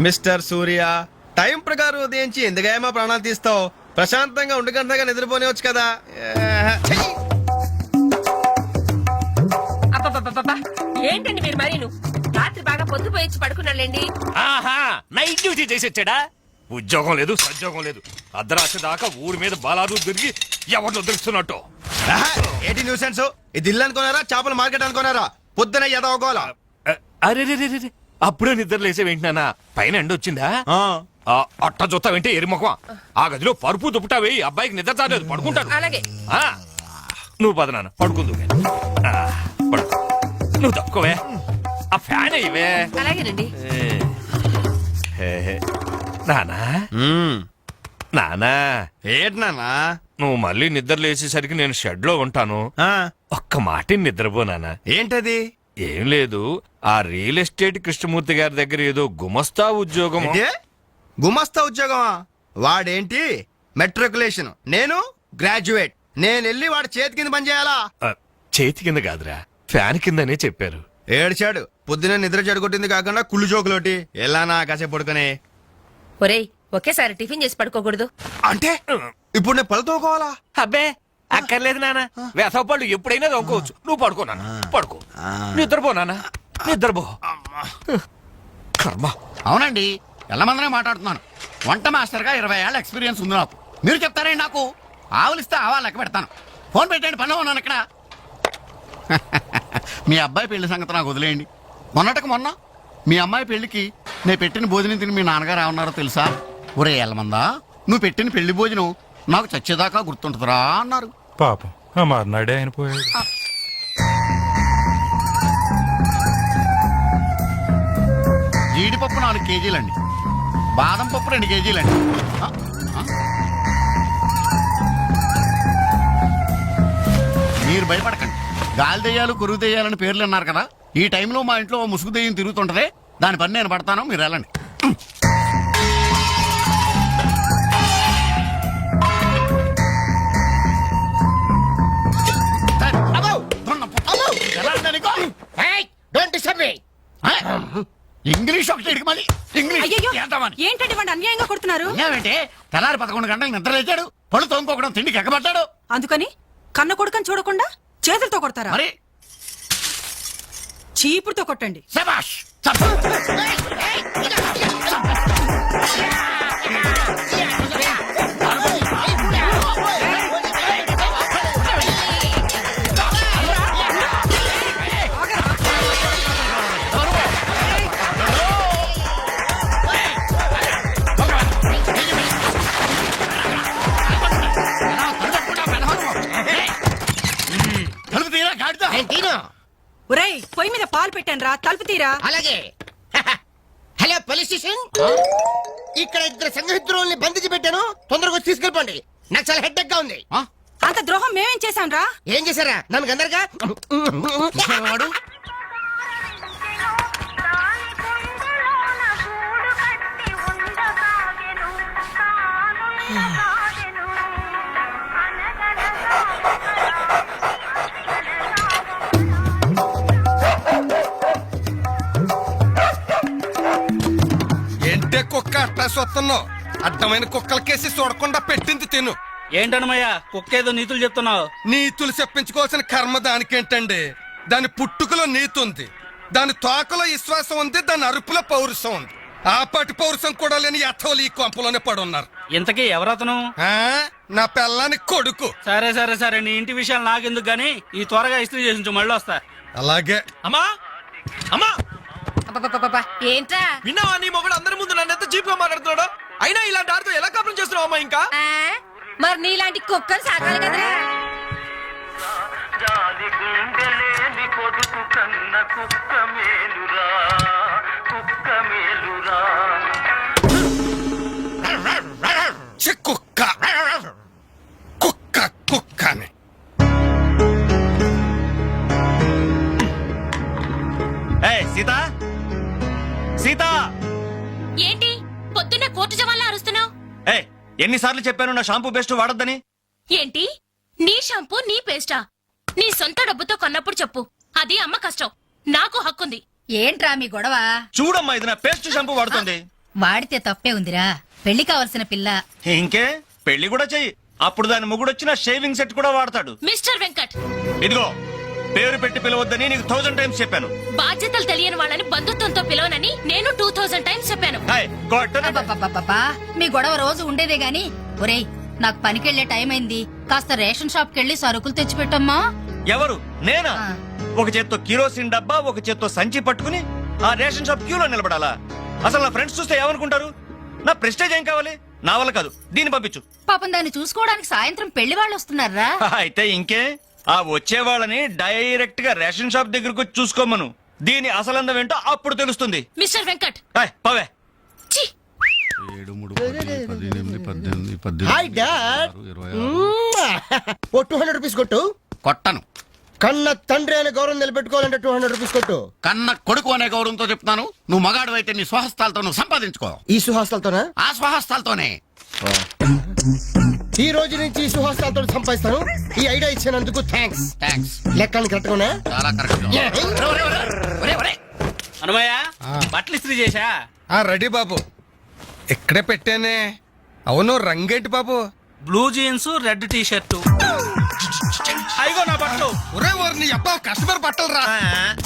Mister సూర్య, time ప్రకారం ఉదయించి ఎందుకయ్యా మా ప్రాణాలు తీస్తావు? ప్రశాంతంగా ఉండగంటగా నిద్రపోనివచ్చు కదా. అబ్బబ్బబ్బబ్బా, ఏంటండి మీరు మరీను? రాత్రి బాగా పొద్దుపోయి పడుకున్నాళ్ళండి. ఆహా, నైట్ డ్యూటీ చేసి వచ్చాడా? ఉద్యోగం లేదు, సద్యోగం లేదు. అర్ధరాత్రి దాకా ఊరి మీద బాలాదు తిరిగి ఎవరిలో దొరుకుతున్నట్టు. ఏంటి న్యూసెన్స్? ఇది ఇల్లు అనుకున్నారా, చేపల మార్కెట్ అనుకున్నారా? పొద్దున ఎదవగోలా. అరే అప్పుడే నిద్ర లేసే వింటున్నానా? పైన ఎండ వచ్చిందా? అట్ట చూస్తా వింటే ఎరిమొఖం. ఆ గదిలో పరుపు దుప్పటా వేయి, అబ్బాయికి నిద్ర చాలేదు, పడుకుంటాడు. అలాగే. నువ్వు పద నాన్న, పడుకుందు. పడుకో, నువ్వు తప్పుకోవే. ఆ ఫ్యాన్ అయ్యవే. అలాగేనండి. నానా నానా, ఏంటి నాన్నా? నువ్వు మళ్ళీ నిద్ర లేచేసరికి నేను షెడ్ లో ఉంటాను. ఒక్క మాట నిద్రపోనానా. ఏంటది? ఏం లేదు, ఆ రియల్ ఎస్టేట్ కృష్ణమూర్తి గారి దగ్గర ఏదో గుమస్తా ఉద్యోగం. గుమస్తా ఉద్యోగమా? వాడేంటి మెట్రికులేషన్, నేను గ్రాడ్యుయేట్. నేను వెళ్ళి వాడి చేతి కింద పని చేయాలా? చేతి కింద కాదురా, ఫ్యాన్ కిందనే చెప్పారు. ఏడ్చాడు. పొద్దున నిద్ర చెడగొట్టింది కాకుండా కుళ్ళు జోకులోటి. ఎలానా కాసేపు పడుకునే. ఒరేయ్, ఒకేసారి టిఫిన్ చేసి పడుకోకూడదు. అంటే ఇప్పుడు నేను పళ్ళు తోకోవాలా? అబ్బే అక్కర్లేదు నాన్న, వేసవపళ్ళు ఎప్పుడైనా తోముకోవచ్చు. నువ్వు పడుకోనానా, పడుకో. నిద్రపోనానా, నిద్రపో. కర్మ. అవునండి, ఎల్లమందనే మాట్లాడుతున్నాను. వంట మాస్టర్ గా 20 ఏళ్ళ ఎక్స్పీరియన్స్ ఉంది నాకు. మీరు చెప్తారండి నాకు? ఆవులిస్తే ఆవాలు లెక్క పెడతాను. ఫోన్ పెట్టండి, పనిలో ఉన్నాను ఇక్కడ. మీ అబ్బాయి పెళ్లి సంగతి నాకు వదిలేయండి. మొన్నటికి మొన్న మీ అమ్మాయి పెళ్లికి నేను పెట్టిన భోజనం తిని మీ నాన్నగారు ఏమన్నారో తెలుసా? ఒరే ఎల్లమందా, నువ్వు పెట్టిన పెళ్లి భోజనం నాకు చచ్చేదాకా గుర్తుంటుందిరా అన్నారు. పాపం ఆ మర్నాడే ఆయన పోయాడు. జీడిపప్పు 4 కేజీలండి, బాదం పప్పు 2 కేజీలండి. మీరు భయపడకండి. గాలి దెయ్యాలు, కురుగు దెయ్యాలని పేర్లు అన్నారు కదా. ఈ టైంలో మా ఇంట్లో ముసుగు దెయ్యం తిరుగుతుంటదే, దాని పని నేను పడతాను, మీరు వెళ్ళండి. ఇంగ్లీష్ ఒకటి మళ్ళీ ఏంటంటే వాడు అన్యాయంగా కొడుతున్నారు. ఏమంటే తెల్లారి 11 గంటలకు నిద్ర లేచాడు, పళ్ళు తోముకోవడం, తిండికి ఎక్కబడ్డాడు. అందుకని కన్న కొడుకని చూడకుండా చేతులతో కొడతారా? మరి చీపురుతో కొట్టండి. శభాష్. ఒరేయ్, పొయ్యి మీద పాలు పెట్టాను రా, తలుపు తీరా. అలాగే. హలో పోలీస్ స్టేషన్, ఇక్కడ 2 సంఘహితుల్ని బంధించి పెట్టాను, తొందరగా వచ్చి తీసుకెళ్ళిపోండి. నాకు చాలా హెడ్ గా ఉంది. అంత ద్రోహం మేమేం చేశాం రా? ఏం చేశారా? నన్ను అందరుగా వాడు ఏంటే కుక్క అట్టా సొత్తున్నావు? అడ్డమైన కుక్కలకేసి చూడకుండా పెట్టింది తిను. ఏంటన్నమయ్యా కుక్కేదో నీతులు చెప్తున్నావు? నీతులు చెప్పించుకోవాల్సిన కర్మ దానికేంటండి? దాని పుట్టుకలో నీతి ఉంది, దాని తోకలో విశ్వాసం ఉంది, దాని అరుపులో పౌరుషం ఉంది. ఆ పాటి పౌరుషం కూడా లేని యథోలు ఈ కొంపలోనే పడున్నారు. ఇంతకీ ఎవరతను? నా పెళ్ళానికి కొడుకు. సరే నీ ఇంటి విషయాలు నాకెందుకు గానీ ఈ త్వరగా ఇస్త్రీ చేసి మళ్ళీ వస్తా. అలాగే. అమ్మా అమ్మా, ఏంట్రా? విన్నావా? నీ మొగుడు అందరి ముందు నన్ను ఎంత చీప్ గా మాట్లాడుతున్నాడు. అయినా ఇలాంటి ఆడితో ఎలా కాపురం చేస్తున్నావు అమ్మా? ఇంకా మరి నీలాంటి కుక్కలు సాకాలి కదరా. కుక్క కుక్క కుక్కని. సీత సీత, ఏంటి పొద్దున్న కోర్టు జవాన్లా అరుస్తున్నావు? ఎన్నిసార్లు చెప్పాను నా షాంపూ బెస్ట్ వాడొద్దని? ఏంటి నీ షాంపూ నీ పేస్టా? నీ సొంత డబ్బుతో కొన్నప్పుడు చెప్పు, అది అమ్మ కష్టం, నాకు హక్కుంది. ఏంట్రా మీ గొడవ? చూడమ్మా, ఇది నా పేస్ట్ షాంపూ వాడుతుంది. వాడితే తప్పే ఉందిరా పెళ్లి కావాల్సిన పిల్ల. ఇంకే పెళ్లి కూడా చెయ్యి, అప్పుడు దాని మొగుడు వచ్చిన షేవింగ్ సెట్ కూడా వాడతాడు. మిస్టర్ వెంకట్, ఇదిగో పేరు పెట్టి పిలవద్దని నీకు 1000 టైమ్స్ చెప్పాను. బాధ్యతలు తెలియని వాళ్ళని బంధుత్వంతో పిలవనని నేను 2000 టైమ్స్ చెప్పాను. హాయ్, కొట్టను. అబ్బబ్బబ్బబ్బా, మీ గొడవ రోజు ఉండేదే గాని. ఒరేయ్, నాకు పనికెళ్లే టైం అయింది, కాస్త రేషన్ షాప్ కెళ్ళి సరుకులు తెచ్చిపెట్టమ్మా. ఎవరు? నేనా? ఆ. ఒక చేత్తో కిరోసిన్ డబ్బా, ఒక చేత్తో సంచి పట్టుకుని ఆ రేషన్ షాప్ క్యూలో నిలబడాలా? అసలు నా ఫ్రెండ్స్ చూస్తే ఏమనుకుంటారు? నా ప్రెస్టేజ్ ఏం కావాలి? నా వల్ల కాదు, దీన్ని పంపించు. పాపం దాన్ని చూసుకోవడానికి సాయంత్రం పెళ్లి వాళ్ళు వస్తున్నారా? అయితే ఇంకే, ఆ వచ్చే వాళ్ళని డైరెక్ట్ గా రేషన్ షాప్ దగ్గరకు వచ్చి చూసుకోమను. దీని అసలందం ఏంటో అప్పుడు తెలుస్తుంది. మిస్టర్ వెంకట్, హాయ్, పవే. ఛీ! 7, 3, 10, 18, 18, హాయ్ డాడ్. 22. ఓ 200 రూపీస్ కొట్టు. కొట్టను. కన్న తండ్రి అనే గౌరవం నిలబెట్టుకోవాలంటే 200 రూపీస్ కొట్టు. కన్న కొడుకు అనే గౌరవంతో చెప్తాను. నువ్వు మగాడు అయితే నీ స్వహస్తాలతో నువ్వు సంపాదించుకో. ఈ సుహాస్తాలతోనా? ఆ స్వహస్తాలతోనే. ఈ రోజు నుంచి ఈ సుహాస్తాలతో సంపాదిస్తాను. ఈ ఐడియా ఇచ్చినందుకు థ్యాంక్స్. థ్యాంక్స్. లెక్కలు కరెక్ట్గానే? చాలా కరెక్ట్. అనుమయ్య బట్టలు ఇస్త్రీ చేశా. రెడీ బాబు, ఇక్కడే పెట్టానే. అవును, రంగేంటి బాబు? Blue jeans, red T shirt. అయిగో నా బట్టలు. ఒరే ఒరే, నీ అబ్బా కస్టమర్ బట్టలు రా.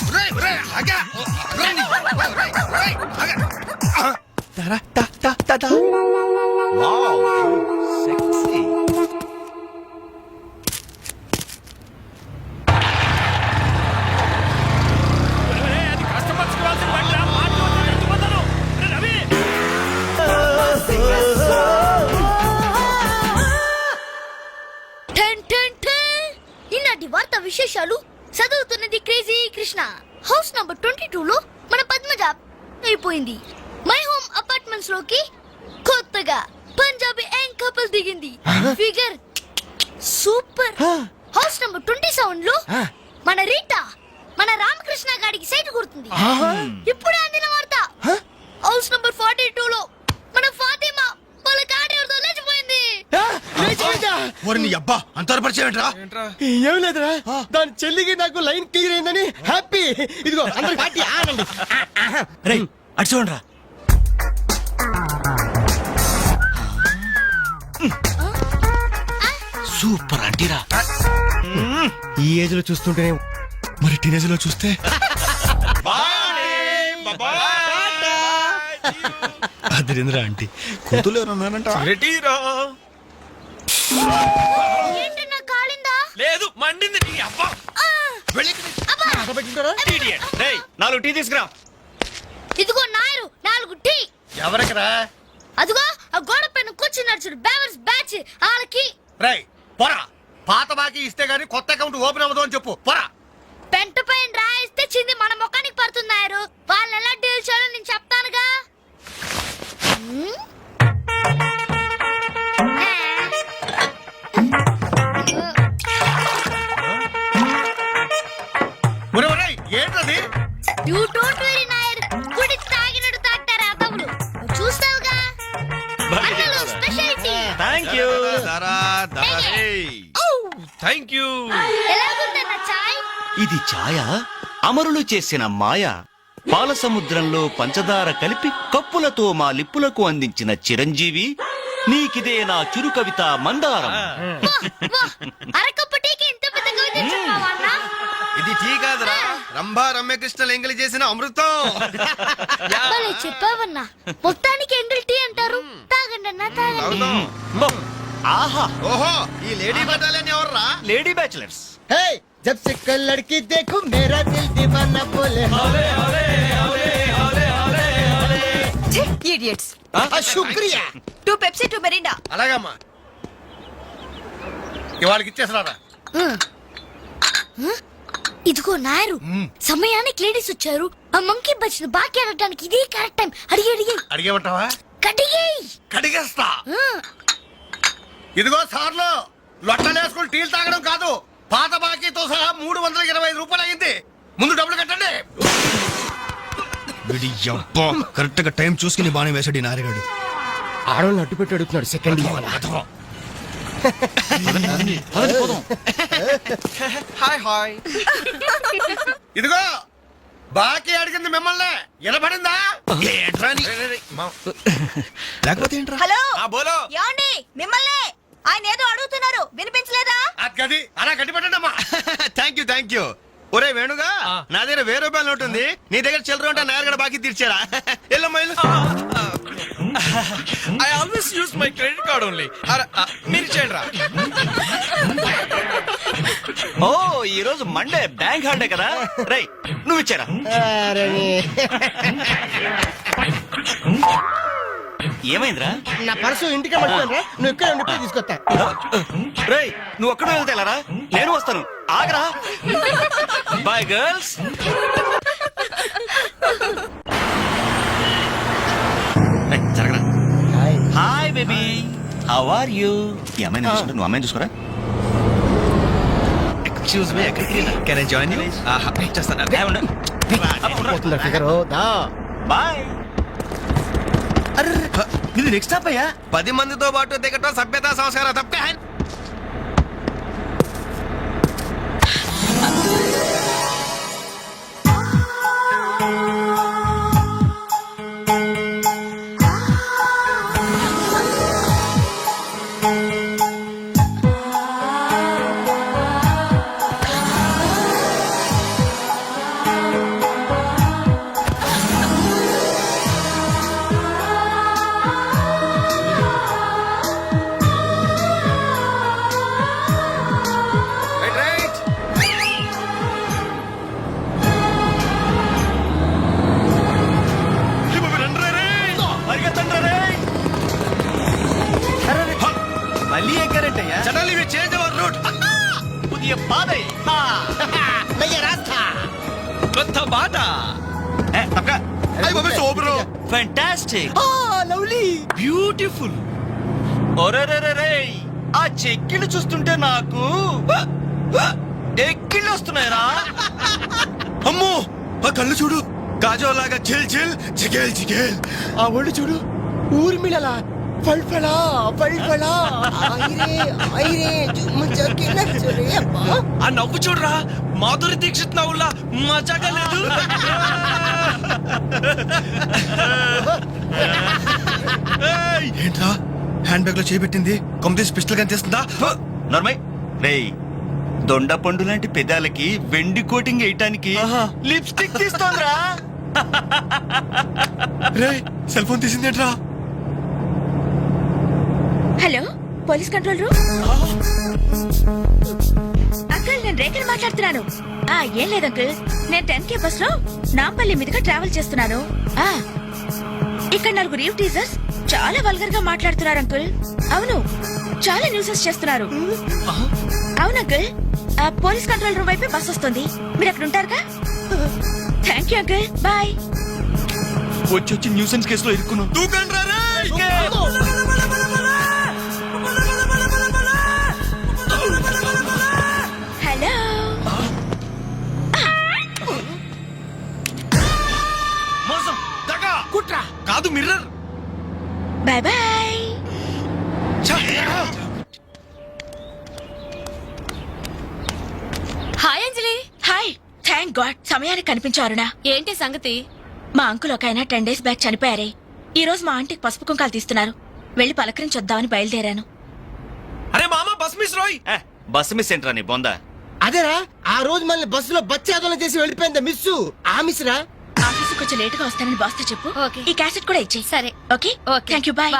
ఒరే, ఒరే, ఆగా. ఒరే, నీ అబ్బా, ఒరే, ఒరే, ఆగా. ఈనాటి వార్తా విశేషాలు చదువుతున్నది క్రేజీ కృష్ణ. హౌస్ నంబర్ 22 లో మన పద్మజ అయిపోయింది. మై హోమ్ అపార్ట్మెంట్స్ లోకి కొత్తగా పంజాబీ యంగ్ కపుల్ దిగింది. Figure super. హౌస్ నంబర్ 27 లో మన రీటా మన రామకృష్ణ గారికి సైట్ కొడుతుంది. ఇప్పుడే అందిన వార్త. హౌస్ నంబర్ 42 లో మన ఫాతిమా వాళ్ళ కాడేరుతో లేచిపోయింది. అబ్బా అంత పరిచయం ఏం లేదురా, దాని చెల్లికి నాకు లైన్ క్లియర్ అయిందని హ్యాపీ. ఇదిగో అందరికి పార్టీ ఆనండి. అటు చూడరా. సూపర్ అంటీరా. ఈ ఏజ్ లో చూస్తుంటేనే, మరి టీనేజ్ లో చూస్తే అదిరింద్రా ఆంటీ కూతురు ఎవరన్నారంట? ఏంటి నా కాలిందా? లేదు, మండింది. నీ అబ్బా. Idiot. రేయ్, 4 టీ తీసుకురా. ఇదిగో నాయరు 4 టీ. ఎవరికరా? అదిగో ఆ గోడ పైన కూర్చున్నాడు చూడు, బేవర్స్ బ్యాచ్ వాళ్ళకి. రై పోరా, పాత బాకీ ఇస్తే గానీ కొత్త అకౌంట్ ఓపెన్ అవ్వదు అని చెప్పు. పోరా. పెంట పైన రాయిస్తే చింది మన ముఖానికి పడుతున్నారు. వాళ్ళు ఎలా డీల్ చేయాలో నేను చెప్తానుగా. ఏంటది? యూ డోంట్ వెరీ నాయర్. గుడి తాగినట్టు తాగుతారా అదవులు. చూస్తావుగా అన్నలు స్పెషాలిటీ. థాంక్యూ. Thank you. ఎలాగుందన్న చాయ్? ఇది ఛాయ అమరులు చేసిన మాయ. పాల సముద్రంలో పంచదార కలిపి కప్పులతో మా లిప్పులకు అందించిన చిరంజీవి. నీకిదే నా చిరు కవిత మందారం. అరకప్పు టీకి ఇంత పెద్ద కవిత చెప్పావా అన్న? ఇది టీ కాదురా, రంభా రమ్యకృష్ణ ఎంగిలి చేసిన అమృతం. భలే చెప్పావన్నా. మొత్తానికి ఎంగిల్ టీ అంటారు. తాగండి అన్న, తాగండి. ఆహా, ఓహో, ఈ లేడీ బటాలియన్ ఎవర్రా? Lady bachelors. Hey, जब से कल लड़की देखूं मेरा दिल दीवाना बोले ఇడియట్స్. శుక్రియా. 2 Pepsi 2 Mirinda. అలాగమ్మా, ఇవాళకి ఇచ్చేసినారా? ఇదిగో నాయరు, సమయానికి లేడీస్ వచ్చారు. ఆ మంకీ బచ్చిన బాకీ అడగడానికి ఇదే కరెక్ట్ టైం. అడిగి అడిగి అడిగేమంటావా? కడిగేయ్. కడిగేస్తా. ఇదిగో సార్లు, లొట్టలేసుకుని టీలు తాగడం కాదు, పాత బాకీతో సహా 325 రూపాయలు అయింది. ముందు డబ్బులు కట్టండి. కరెక్ట్ గా టైం చూసుకుని బాగానే వేసాడు ఈ నారిగాడు. ఆడవాళ్ళని అడ్డు పెట్టి అడుగుతున్నాడు. సెకండ్ ఇదిగో బాకీ అడిగింది మిమ్మల్ని, వినపడిందా? లేకపోతే ఏంట్రా హలో బోలో ఏమండి మిమ్మల్ని ఆయన ఏదో అడుగుతున్నారు వినిపించలేదా గది అలా గట్టి పెట్టండి అమ్మా. థ్యాంక్ యూ ఒరే వేణుగా నా దగ్గర 1000 రూపాయలు నోటు ఉంది నీ దగ్గర చిల్లర ఉంటే నేరుగా బాకీ తీర్చారా ఎల్లమ్మా ఇల్లు I always use my credit card only మీరు చేయండి రా. ఓ ఈ రోజు మండే బ్యాంక్ హాలిడే కదా రై నువ్వు ఇచ్చారా ఏమైందిరా నా పర్సు ఇంటికి పట్టుకోరా నువ్వు ఇక్కడ ఉండి ఇప్పుడే తీసుకొస్తా. రేయ్ నువ్వు ఒక్కడే వెళ్తేలారా నేను వస్తాను ఆగరా బాయ్ గర్ల్స్ జరగరా hi baby how are you ఈ అమ్మాయిని చూసుకుంటే నువ్వు అమ్మాయిని చూసుకోరా ఎక్స్క్యూజ్ మీ ఎక్కడికి కెన్ ఐ జాయిన్ యు చేస్తాను పోతుందా ఫిగర్ దా బాయ్ ఇది నెక్స్ట్ స్టాప్ అయ్యా 10 మందితో పాటు దిగటం సభ్యత సంస్కారం తప్ప మళ్ళీ ఎక్కారంటే suddenly we change our route పుదియ పాదై నయ్య రాస్తా కొత్త బాట అయ్ బాబే సోబ్రో ఫ్యాంటాస్టిక్ లవ్లీ బ్యూటిఫుల్ ఒరేరేరే ఆ చెక్కిళ్ళు చూస్తుంటే నాకు ఎక్కిళ్ళు వస్తున్నాయిరా అమ్మో ఆ కళ్ళు చూడు కాజోలాగా చిల్ చిల్ జిగేల్ జిగేల్ ఆ ఒళ్ళు చూడు ఊర్మిళలా ఫల్ఫలా ఫల్ఫలా ఐరే ఐరే జుమ్ముజకి నచ్చరే అబ్బా ఆ నవ్వు చూడరా మాధురి దీక్షిత్ నవ్వులా మజాగా లేదు. ఏంట్రా హ్యాండ్ బ్యాగ్ లో చేపెట్టింది కొమ్మతీసి పిస్టల్ కనిపిస్తుందా నర్మయ్ రేయ్ దొండ పండు లాంటి పెదాలకి వెండి కోటింగ్ వేయటానికి లిప్స్టిక్ తీస్తోందిరా రే సెల్ ఫోన్ తీసిందేంట్రా hello police control room uncle నేను రేఖని మాట్లాడుతున్నాను. ఏం లేదు అంకుల్, నేను 10K బస్ లో నాంపల్లి మీదుగా ట్రావెల్ చేస్తున్నాను. ఇక్కడ 4 రీవ్ టీజర్స్ చాలా వల్గర్ గా మాట్లాడుతున్నారు అంకుల్. అవును, చాలా న్యూసెస్ చేస్తున్నారు. అవును అంకుల్, పోలీస్ కంట్రోల్ రూమ్ వైపే బస్ వస్తుంది. మీరు అక్కడ ఉంటారుగా? Thank you uncle, bye. వచ్చి న్యూసెన్స్ కేసులో ఇరుక్కున్నావు హలో, మోసం దగా కుట్ర కాదు mirror. Bye bye. Hi Anjali. Hi, thank God సమయానికి కనిపించారునా. ఏంటి సంగతి? మా అంకుల్ ఒక ఆయన 10 days బ్యాక్ చనిపోయారే. ఈ రోజు మా ఆంటీకి పసుపు కుంకాలు తీస్తున్నారు. వెళ్లి పలకరించొద్దామని బయలుదేరాను. అరే మామ బస్ మిస్ రోయ్. బస్ మిస్ ఏంట్రా నీ బొందా అదేరా ఆ రోజు మళ్ళీ బస్సులో బచ్చాదోళన చేసి వెళ్ళిపోయింది మిస్సు. ఆ మిస్ రా. ఆఫీస్ కొంచెం లేట్ గా వస్తానని బాస్ తో చెప్పు. ఈ క్యాసెట్ కూడా ఇచ్చేయి. సరే. Okay, thank you, bye.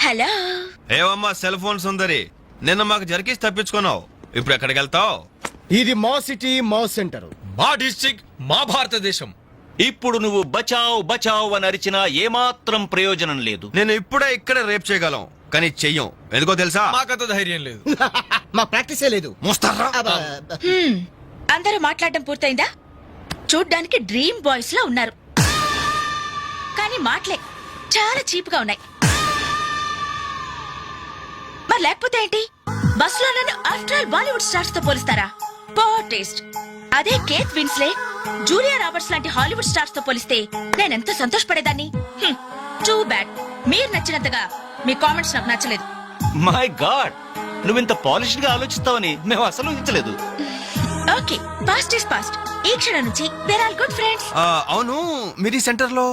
Hello. ఏవమ్మా సెల్ ఫోన్ సుందరి నిన్న మాకు జరికేసి తప్పించుకున్నావు, ఇప్పుడు ఎక్కడికి వెళ్తావు? ఇది మా సిటీ మా సెంటర్. మా డిస్ట్రిక్ట్ మా భారతదేశం. ఇప్పుడు నువ్వు బచావ్ బచావ్ అని అరిచినా ఏమాత్రం ప్రయోజనం లేదు. నేను ఇప్పుడే ఇక్కడ రేప్ చేయగలం, కానీ చెయ్యం. ఎందుకో తెలుసా? మాకంత ధైర్యం లేదు. మా ప్రాక్టీసే లేదు. మోస్తారా? అందరూ మాట్లాడడం పూర్తయిందా? చూడ్డానికి డ్రీమ్ బాయ్స్ లా ఉన్నారు, కానీ మాటలే చాలా చీప్ గా ఉన్నాయి. మరి లేకపోతే ఏంటి? బస్ లో నన్ను ఆఫ్టర్ ఆల్ బాలీవుడ్ స్టార్స్ తో పోలిస్తారా? Poor taste. అదే కేత్ విన్స్లే జూలియా రాబర్ట్స్ లాంటి హాలీవుడ్ స్టార్స్ తో పోలిస్తే నేనెంత సంతోషపడేదాన్ని. Too bad. మీరు నచ్చినంతగా మీ కామెంట్స్ నాకు నచ్చలేదు. మై గాడ్, నువ్వింత పాలిష్డ్ గా ఆలోచిస్తావని మేము అసలు ఊహించలేదు. Okay, past is past. ఈ క్షణం నుంచి వేర్ ఆల్ గుడ్ ఫ్రెండ్స్. అవును, మీరు సెంటర్ లో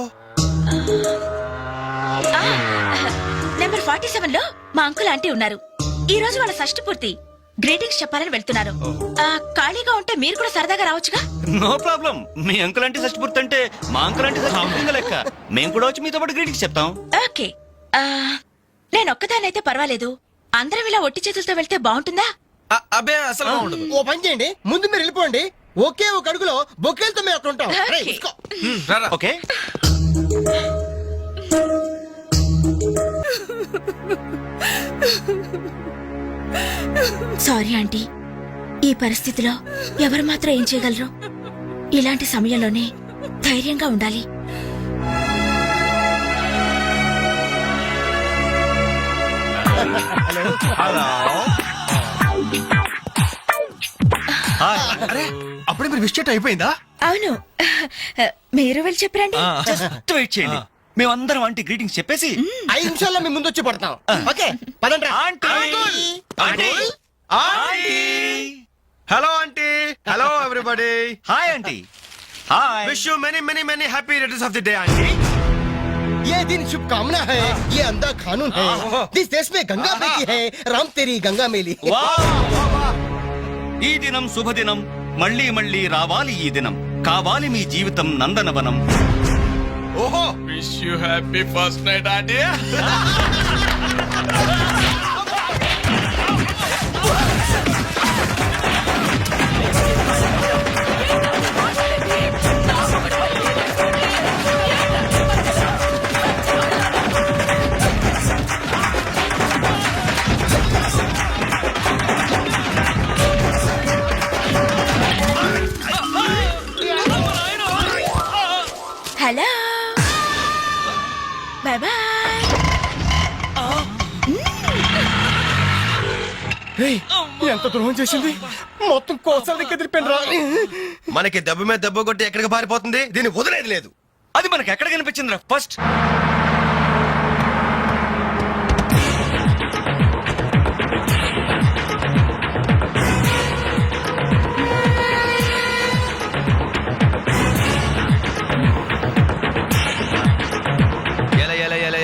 నెంబర్ 47 లో మా అంకుల్ ఆంటీ ఉన్నారు. ఈ రోజు వాళ్ళ షష్ఠి పూర్తి. గ్రీటింగ్స్ చెప్పాలని వెళ్తున్నారు. ఖాళీగా ఉంటే మీరు కూడా సరదాగా రావచ్చుగా. No problem. మీ అంకుల్ అంటే షష్టి అంటే మా అంకుల్ అంటే షష్టి లెక్క. మేము కూడా వచ్చి మీతో పాటు గ్రీటింగ్స్ చెప్తాం. ఓకే, నేను ఒక్కదానైతే పర్వాలేదు. అందరం ఇలా ఒట్టి చేతులతో వెళ్తే బాగుంటుందా? అబ్బే అసలు బాగుండదు. ఓ పని చేయండి, ముందు మీరు వెళ్ళిపోండి. ఒకే ఒక అడుగులో బొక్కేలతో మేము అక్కడ ఉంటాం. రేయ్, Okay. ఉస్కో. ఓకే. సారీ ఆంటీ, ఈ పరిస్థితిలో ఎవరు మాత్రం ఏం చేయగలరు? ఇలాంటి సమయంలోనే ధైర్యంగా ఉండాలి. అరే, అప్పుడే మీరు విష్ అయిపోయిందా? అవును, మీరు వెళ్ళి చెప్పరండి. జస్ట్ వెయిట్ చేయండి. మేమందరం ఆంటీ గ్రీటింగ్స్ చెప్పేసి 5 నిమిషాల్లో మేము ముందు వచ్చి పడతాం. ఓకే, పదండి రా. Hello aunty. Hello everybody. Hi aunty. Hi. Wish you many many many happy returns of the day aunty. ये दिन शुभकामना है, ये अंधा कानून है. इस देश में गंगा बहती है, राम तेरी गंगा मेली. ఈ దినం శుభదినం. మళ్ళీ మళ్ళీ రావాలి ఈ దినం. కావాలి మీ జీవితం నందనవనం. ఓహో, wish you happy first night aunty. Hello, bye bye. ఎంత ద్రోహం చేసింది, మొత్తం కోసాల దగ్గర తిరిపాను రా. మనకి దెబ్బ మీద దెబ్బ కొట్టి ఎక్కడికి పారిపోతుంది, దీన్ని వదిలేదు లేదు. అది మనకి ఎక్కడ కనిపించిందిరా ఫస్ట్?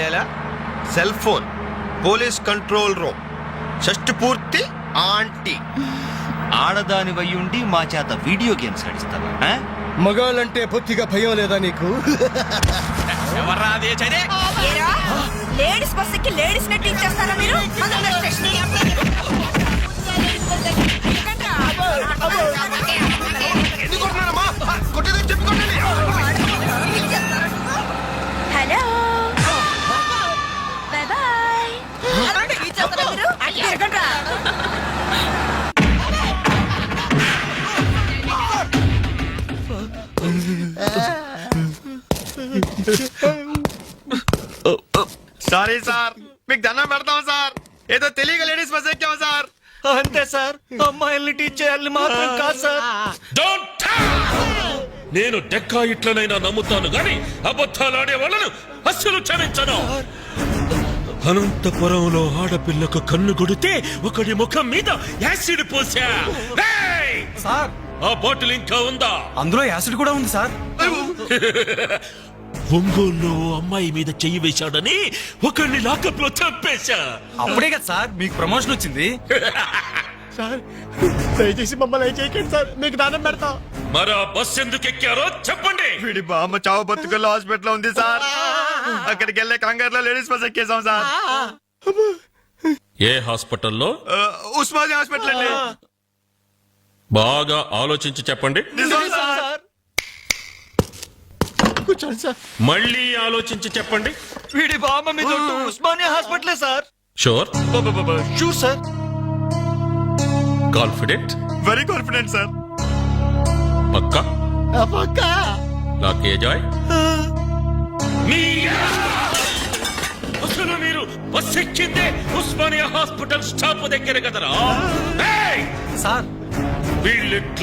ఎలా cell phone, police control room, షష్టి పూర్తి ఆంటీ. ఆడదాని వయ్యుండి మా చేత వీడియో గేమ్స్ ఆడిస్తావా? మగాళ్ళంటే బొత్తిగా భయం లేదా నీకు? లేడీస్ బస్ ఎక్కి లేడీస్ నెట్ ఇచ్చేస్తారా మీరు? ఎందుకు కొడుతున్నారమ్మా? కొట్టేదని చెప్పి కొట్టండి. Hello, bye bye. Sorry sir, మీకు దండం పెడతాం సార్. ఏదో తెలియక లేడీస్ బస్ ఎక్కాం సార్. అంతే సార్, అమ్మాయిల్ని టీచ్ చేయాలని మాత్రం కాదు సార్. నేను డెక్కా ఇట్లనైనా నమ్ముతాను గాని అబద్ధాలాడే వాళ్ళను అస్సలు క్షమించను. అనంతపురంలో ఆడపిల్లకు కన్ను కొడితే ఒకడి ముఖం మీద యాసిడ్ పోసా. సార్, ఆ బాటిల్ ఇంకా ఉందా? అందులో యాసిడ్ కూడా ఉంది సార్. ఒంగోలులో అమ్మాయి మీద చెయ్యి వేశాడని ఒకరిని లాకప్ లో చంపేశా. అప్పుడే కదా సార్ మీకు ప్రమోషన్ వచ్చింది. సార్ దయచేసి మమ్మల్ని ఏం చేయకండి సార్, మీకు దానం పెడతాం. మరా బస్ ఎందుకు ఎక్కారో చెప్పండి. వీడి బామ్మ చావు బతుకుల్లో హాస్పిటల్ ఉంది సార్. అక్కడికి వెళ్ళే కంగారులో లేడీస్ బస్ ఎక్కేసాం సార్. ఏ హాస్పిటల్లో? ఉస్మానియా హాస్పిటల్ అండి. బాగా ఆలోచించి చెప్పండి. నిజం సార్. కూర్చోండి సార్. మళ్ళీ ఆలోచించి చెప్పండి. వీడి బామ్మ మీద ఒట్టు ఉస్మానియా హాస్పిటలే sir. Sure? Sure sir. Confident? Very confident sir. పక్కా? పక్కా. నాకే జాయ్. అసలు మీరు బస్ ఎక్కిందే ఉస్మానియా హాస్పిటల్ స్టాప్ దగ్గర కదరా? సార్ వీళ్ళు